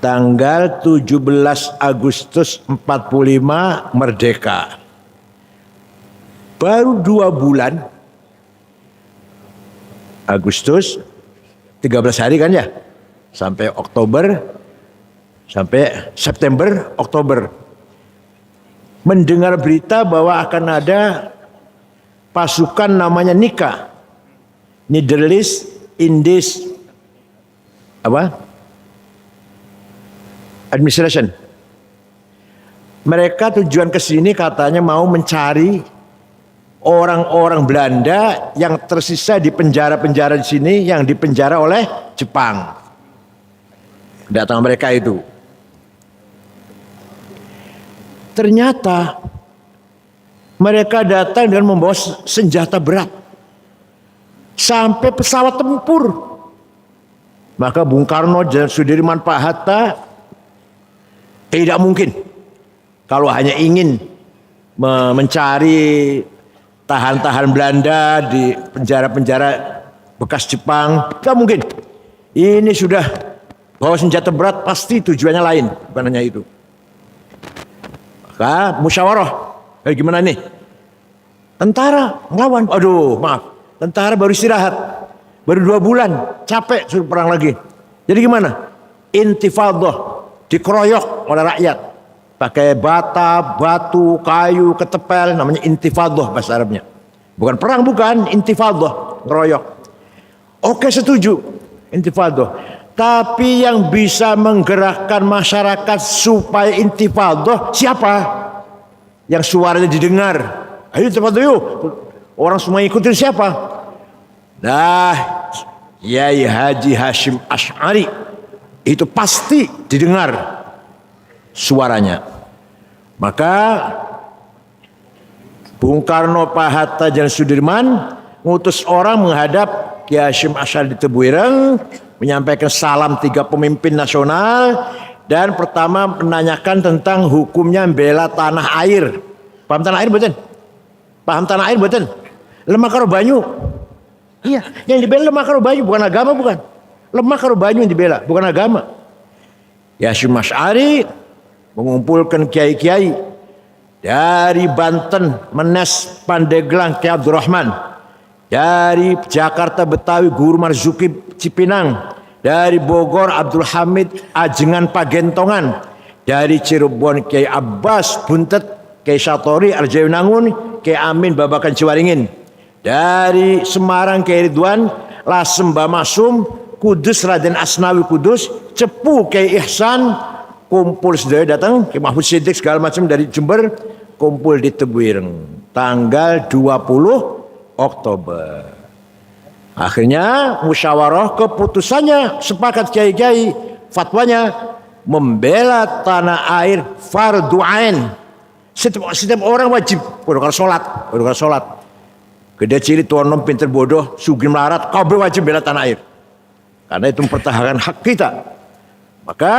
tanggal 17 Agustus 45 merdeka. Baru 2 bulan, Agustus 13 hari kan ya, sampai Oktober, sampai September, Oktober, mendengar berita bahwa akan ada pasukan namanya NICA, Netherlands Indies Administration. Mereka tujuan ke sini katanya mau mencari orang-orang Belanda yang tersisa di penjara-penjara di sini yang dipenjara oleh Jepang. Kedatangan mereka itu. Ternyata mereka datang dengan membawa senjata berat. Sampai pesawat tempur. Maka Bung Karno dan Sudirman, Pak Hatta tidak mungkin kalau hanya ingin mencari tahan-tahan Belanda di penjara-penjara bekas Jepang, tidak mungkin. Ini sudah bawa senjata berat, pasti tujuannya lain, bukan hanya itu. Maka musyawarah, gimana nih? Tentara ngelawan, aduh maaf, tentara baru istirahat, baru 2 bulan, capek suruh perang lagi. Jadi gimana? Intifadah, dikeroyok oleh rakyat. Pakai bata, batu, kayu, ketepel, namanya intifadah bahasa Arabnya. Bukan perang, bukan, intifadah, ngeroyok. Oke, setuju, intifadah. Tapi yang bisa menggerakkan masyarakat supaya intifadah siapa? Yang suaranya didengar. Ayo intifadah yuk. Orang semua ikutin siapa? Nah, Yai Haji Hashim Asy'ari. Itu pasti didengar suaranya. Maka Bung Karno, Pak Hatta, dan Sudirman ngutus orang menghadap Kiai Hashim Asy'ari di Tebuireng, menyampaikan salam 3 pemimpin nasional, dan pertama menanyakan tentang hukumnya membela tanah air. Paham tanah air betul? Paham tanah air betul? Lemah karo banyu. Iya, yang dibela lemah karo banyu, bukan agama, bukan. Lemah karo banyu yang dibela, bukan agama. Kiai Hashim Asy'ari mengumpulkan kiai-kiai dari Banten, Menes, Pandeglang, Kiai Abdurrahman, dari Jakarta Betawi Guru Marzuki Cipinang, dari Bogor Abdul Hamid Ajengan Pagentongan, dari Cirebon Kiai Abbas Buntet, Kiai Satori Arjayunangun, Kiai Amin Babakan Ciwaringin, dari Semarang Kiai Ridwan Lasem Bamasum, Kudus Raden Asnawi Kudus, Cepu Kiai Ihsan, kumpul sedaya datang, Kiai Mahfud Siddiq segala macam dari Jember, kumpul di Tebuireng tanggal 20 Oktober. Akhirnya musyawarah, keputusannya sepakat kiai-kiai, fatwanya membela tanah air fardu ain. Setiap orang wajib kudu salat. Gede ciri tuan nom pinter bodoh, sugih melarat, kabeh wajib bela tanah air. Karena itu mempertahankan hak kita. Maka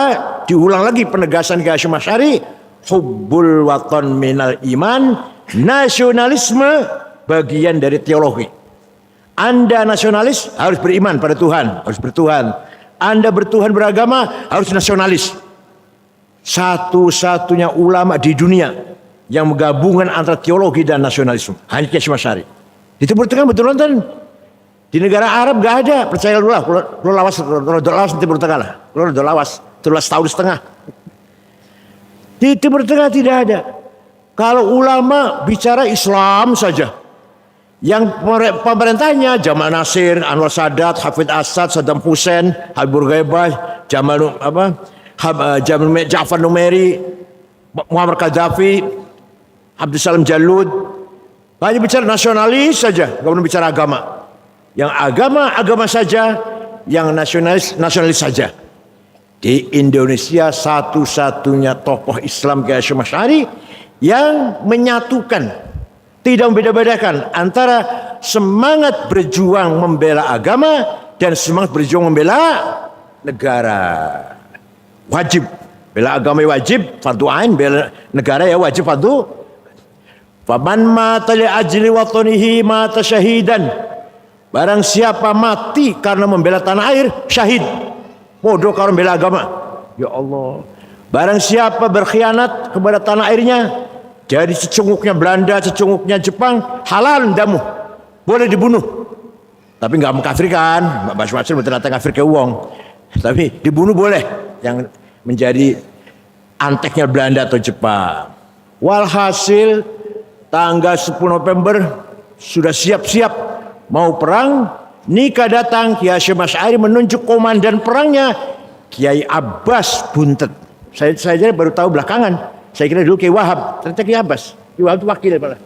diulang lagi penegasan Kiai Hashim Asy'ari, hubbul waton minal iman, nasionalisme bagian dari teologi. Anda nasionalis harus beriman pada Tuhan, harus bertuhan. Anda bertuhan beragama harus nasionalis. Satu-satunya ulama di dunia yang menggabungkan antara teologi dan nasionalisme hanya Kiai Hashim Asy'ari. Di Timur Tengah betul nonton. Di negara Arab gak ada, percaya dulu lah. Kalau lawas di Timur Tengah lah. Kalau udah lawas, 13 tahun setengah. Di Timur Tengah tidak ada. Kalau ulama bicara Islam saja. Yang pemerintahnya Jamal Nasir, Anwar Sadat, Hafid Asad, Saddam Hussein, Habibur Ghaibah, Ja'far Numeri, Muammar Gaddafi, Abdul Salam Jalud. Hanya bicara nasionalis saja, gak pernah bicara agama. Yang agama saja, yang nasionalis saja. Di Indonesia satu-satunya tokoh Islam Kiai Hashim Asy'ari yang menyatukan, tidak membeda-bedakan antara semangat berjuang membela agama dan semangat berjuang membela negara. Wajib bela agama wajib, fardu ain, bela negara ya wajib fardu. Faman mata li ajli watanihi mata syahidan. Barang siapa mati karena membela tanah air, syahid. Bodoh kalau membela agama. Ya Allah. Barang siapa berkhianat kepada tanah airnya, jadi cecunguknya Belanda, cecunguknya Jepang, halal damu, boleh dibunuh. Tapi nggak mengkafirkan, Baswasir ternyata kafir ke uang. Tapi dibunuh boleh, yang menjadi anteknya Belanda atau Jepang. Walhasil tanggal 10 November sudah siap-siap mau perang. Nikah datang, Kiai Hasyim Asy'ari menunjuk komandan perangnya, Kiai Abbas Buntet. Saya baru tahu belakangan. Saya kira dulu Kiai Wahab, ternyata Kiai Abbas. Kiai Wahab itu wakil malah.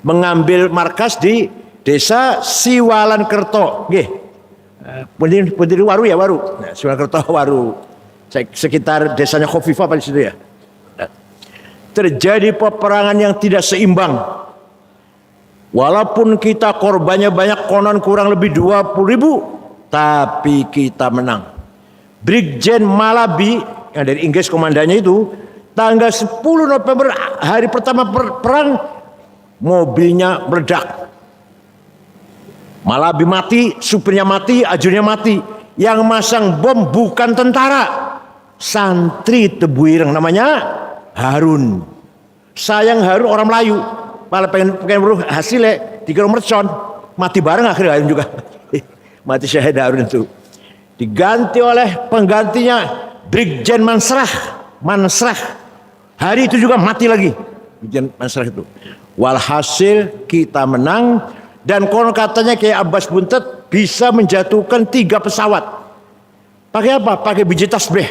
Mengambil markas di desa Siwalan Kerto. Nggih. Pendiri Waru ya, Waru. Nah, Siwalan Kerto Waru. Sekitar desanya Khofifah pada situ ya. Terjadi peperangan yang tidak seimbang. Walaupun kita korbannya banyak, konon kurang lebih 20.000, tapi kita menang. Brigjen Malabi yang dari Inggris komandannya itu, tanggal 10 November hari pertama perang, mobilnya meledak. Malabi mati, supirnya mati, ajurnya mati. Yang masang bom bukan tentara, santri Tebuireng namanya Harun. Sayang Harun orang Melayu, malah pengen beruh hasilnya dikira mercon, mati bareng akhirnya Harun juga. Mati syahid Harun itu. Diganti oleh penggantinya Brigjen Mansrah. Hari itu juga mati lagi Brigjen Mansrah itu. Walhasil kita menang, dan konon katanya Kiai Abbas Buntet bisa menjatuhkan 3 pesawat. Pakai apa? Pakai biji tasbih.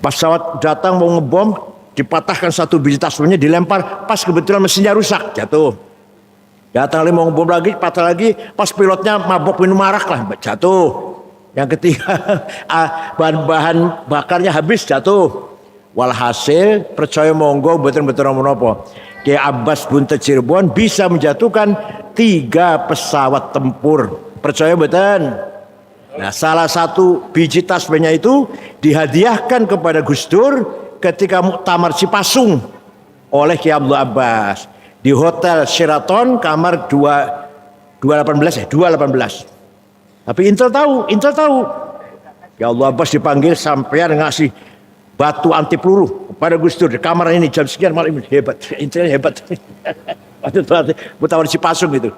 Pesawat datang mau ngebom, dipatahkan satu biji tasbihnya, dilempar, pas kebetulan mesinnya rusak, jatuh. Datang lagi mau ngebom lagi, patah lagi, pas pilotnya mabok minum arak lah, jatuh. Yang ketiga bahan bakarnya habis, jatuh. Walhasil percaya monggo betul-betul menopo, Kiai Abbas Buntet Cirebon bisa menjatuhkan 3 pesawat tempur. Percaya betul. Nah, salah satu biji tasbihnya itu dihadiahkan kepada Gus Dur ketika Muktamar Cipasung oleh Kiai Abdul Abbas di Hotel Sheraton kamar 218 218. Tapi Intel tahu. Ya Allah, Abbas dipanggil sampean ngasih batu anti peluru kepada Gus Dur di kamar ini jam sekian malam ini. Hebat, Intelnya hebat. Waktu Muktamar Cipasung itu.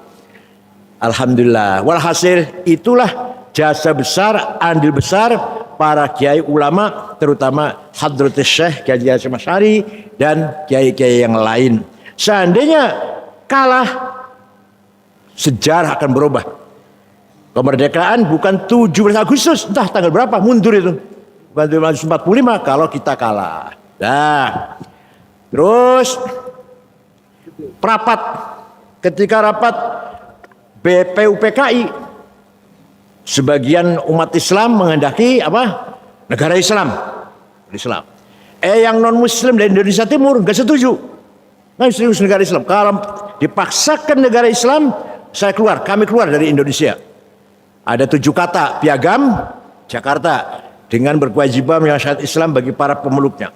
Alhamdulillah. Walhasil itulah jasa besar, andil besar para kiai ulama, terutama Hadratus Syekh Kiai Hasyim Asy'ari dan kiai-kiai yang lain. Seandainya kalah, sejarah akan berubah. Kemerdekaan bukan 17 Agustus, entah tanggal berapa, mundur itu. Bukan 1945 kalau kita kalah. Nah, terus ketika rapat BPUPKI, sebagian umat Islam menghendaki apa? Negara Islam. Yang non Muslim dari Indonesia Timur nggak setuju. Nggak setuju negara Islam. Kalau dipaksakan negara Islam, kami keluar dari Indonesia. Ada 7 kata piagam Jakarta dengan berkewajiban menyelesaikan Islam bagi para pemeluknya.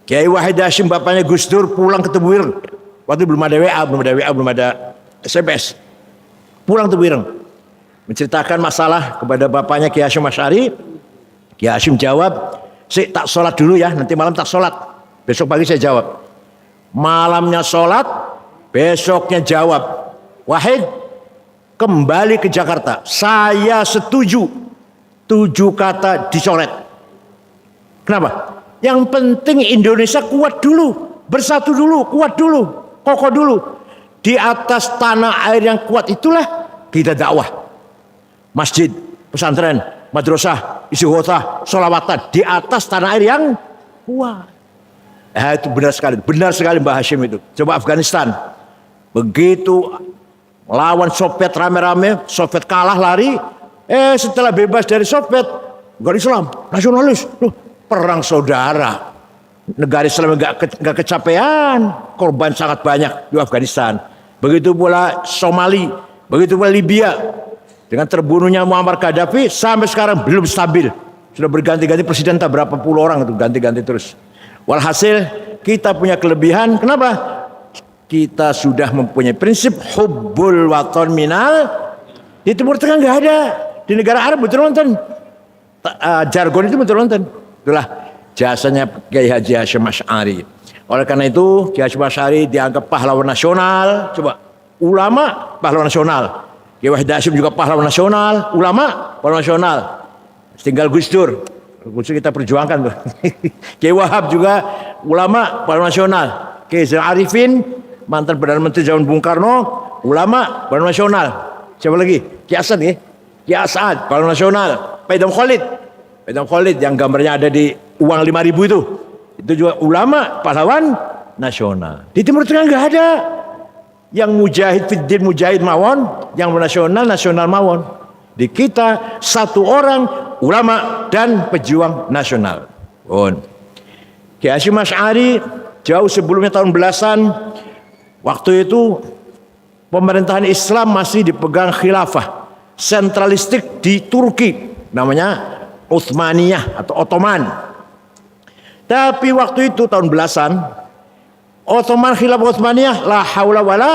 Kiai Wahid Hasyim bapaknya Gus Dur pulang ke Tebuireng. Waktu belum ada WA, belum ada SMS. Pulang Tebuireng, menceritakan masalah kepada bapaknya Kiai Hasyim Asy'ari. Kiai Hasyim jawab, "Sik tak sholat dulu ya, nanti malam tak sholat. Besok pagi saya jawab." Malamnya sholat, besoknya jawab, "Wahid, kembali ke Jakarta. Saya setuju 7 kata dicoret." Kenapa? Yang penting Indonesia kuat dulu, bersatu dulu, kuat dulu, kokoh dulu. Di atas tanah air yang kuat itulah kita dakwah. Masjid, pesantren, madrasah, isi ghotah, sholawatan di atas tanah air yang kuat. Itu benar sekali Mbah Hasyim itu. Coba Afghanistan, begitu lawan Soviet rame-rame, Soviet kalah lari. Setelah bebas dari Soviet, negara Islam, nasionalis, perang saudara. Negara Islam nggak kecapean, korban sangat banyak di Afghanistan. Begitu pula Somali, begitu pula Libya. Dengan terbunuhnya Muammar Gaddafi sampai sekarang belum stabil. Sudah berganti-ganti presiden, tak berapa puluh orang itu ganti-ganti terus. Walhasil kita punya kelebihan. Kenapa? Kita sudah mempunyai prinsip hubbul waton minal. Di Timur Tengah nggak ada. Di negara Arab betul nonton. Jargon itu betul nonton. Itulah jasanya Kiai Haji Hasyim Asy'ari. Oleh karena itu Kiai Hasyim Asy'ari dianggap pahlawan nasional. Coba, ulama pahlawan nasional, Kiai Wahid Hasyim juga pahlawan nasional, ulama pahlawan nasional. Tinggal Gus Dur kita perjuangkan tuh. Kiai Wahab juga ulama pahlawan nasional. Kiai Zainal Arifin mantan Perdana Menteri zaman Bung Karno, ulama pahlawan nasional. Siapa lagi? Kiai Asad ya. Kiai Asad pahlawan nasional. Pak Idham Khalid yang gambarnya ada di uang 5.000 itu juga ulama pahlawan nasional. Di Timur Tengah nggak ada yang mujahid fiddin mujahid mawon, yang nasional mawon. Di kita satu orang ulama dan pejuang nasional. Kiai Hasyim Asy'ari jauh sebelumnya tahun belasan, waktu itu pemerintahan Islam masih dipegang khilafah sentralistik di Turki, namanya Utsmaniyah atau Ottoman. Tapi waktu itu tahun belasan, Ottoman khilafah Utsmaniyah la haula wala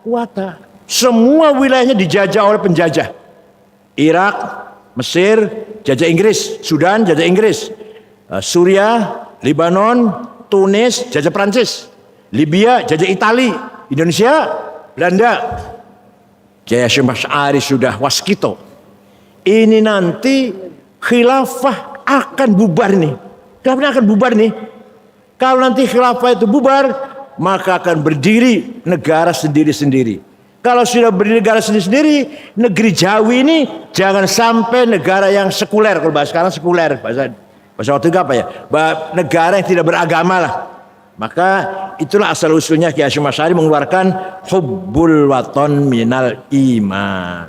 quwata. Semua wilayahnya dijajah oleh penjajah. Irak, Mesir, jajah Inggris, Sudan, jajah Inggris, Suriah, Lebanon, Tunis, jajah Prancis, Libya, jajah Itali, Indonesia, Belanda. Kiai Hasyim Asy'ari sudah waskito. Ini nanti khilafah akan bubar nih. Khilafah akan bubar nih. Kalau nanti khilafah itu bubar, maka akan berdiri negara sendiri-sendiri. Kalau sudah berdiri negara sendiri-sendiri, negeri Jawi ini jangan sampai negara yang sekuler. Kalau bahasa sekarang sekuler, bahasa waktu itu apa ya? Negara yang tidak beragama lah. Maka itulah asal usulnya Kiai Hasyim Asy'ari mengeluarkan hubbul waton minal iman.